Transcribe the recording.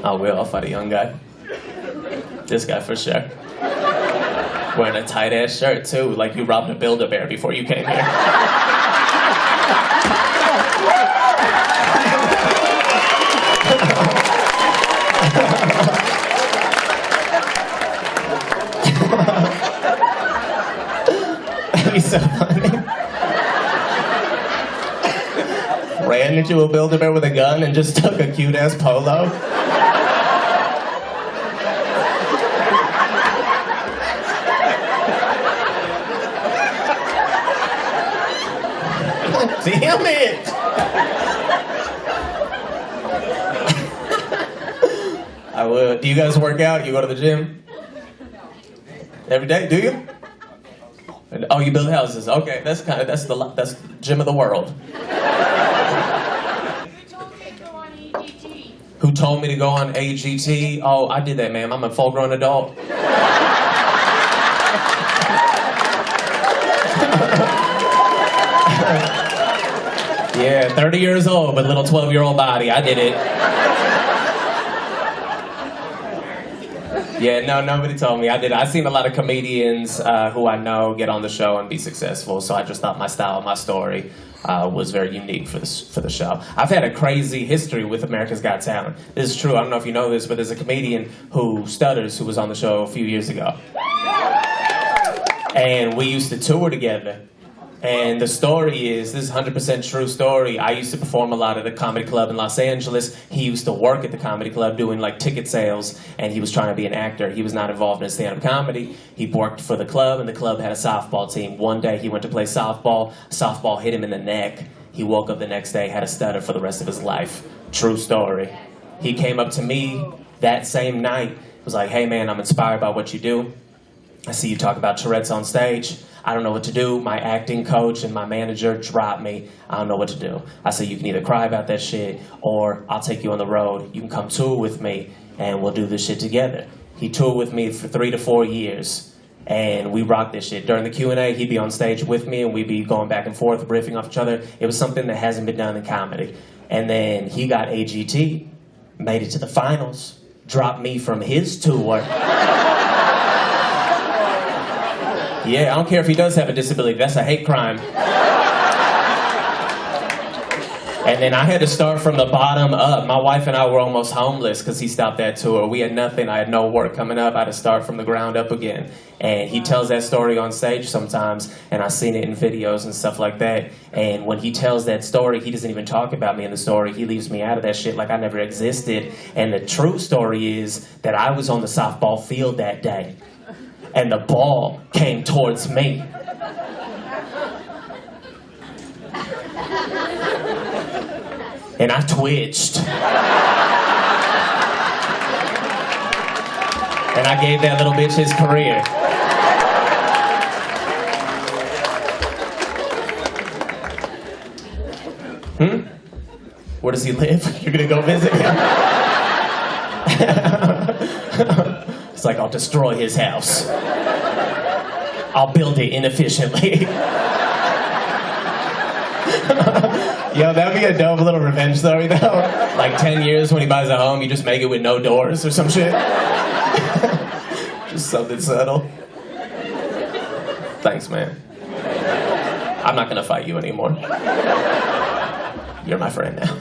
I will. I'll fight a young guy. This guy for sure. Wearing a tight-ass shirt, too, like you robbed a Build-A-Bear before you came here. That'd be so funny. Ran into a Build-A-Bear with a gun and just took a cute-ass polo. Damn it! I would. Do you guys work out? You go to the gym? Every day? Do you? Oh, you build houses. Okay, that's the gym of the world. Who told me to go on AGT? Oh, I did that, ma'am. I'm a full-grown adult. Yeah, 30 years old, but little 12-year-old body. I did it. Yeah, no, nobody told me. I did it. I've seen a lot of comedians who I know get on the show and be successful, so I just thought my style, my story was very unique for the show. I've had a crazy history with America's Got Talent. This is true. I don't know if you know this, but there's a comedian who stutters who was on the show a few years ago. And we used to tour together. And the story is, this is a 100% true story. I used to perform a lot at a comedy club in Los Angeles. He used to work at the comedy club doing like ticket sales, and he was trying to be an actor. He was not involved in stand-up comedy. He worked for the club, and the club had a softball team. One day he went to play softball. Softball hit him in the neck. He woke up the next day, had a stutter for the rest of his life. True story. He came up to me that same night, was like, hey man, I'm inspired by what you do. I see you talk about Tourette's on stage. I don't know what to do. My acting coach and my manager dropped me. I don't know what to do. I said, you can either cry about that shit or I'll take you on the road. You can come tour with me and we'll do this shit together. He toured with me for 3 to 4 years and we rocked this shit. During the Q&A, he'd be on stage with me and we'd be going back and forth, riffing off each other. It was something that hasn't been done in comedy. And then he got AGT, made it to the finals, dropped me from his tour. Yeah, I don't care if he does have a disability. That's a hate crime. And then I had to start from the bottom up. My wife and I were almost homeless because he stopped that tour. We had nothing. I had no work coming up. I had to start from the ground up again. And he tells that story on stage sometimes, and I've seen it in videos and stuff like that. And when he tells that story, he doesn't even talk about me in the story. He leaves me out of that shit like I never existed. And the true story is that I was on the softball field that day. And the ball came towards me. And I twitched. And I gave that little bitch his career. Where does he live? You're gonna go visit him? It's like, I'll destroy his house. I'll build it inefficiently. Yo, that'd be a dope little revenge story, though. Like 10 years when he buys a home, you just make it with no doors or some shit. Just something subtle. Thanks, man. I'm not gonna fight you anymore. You're my friend now.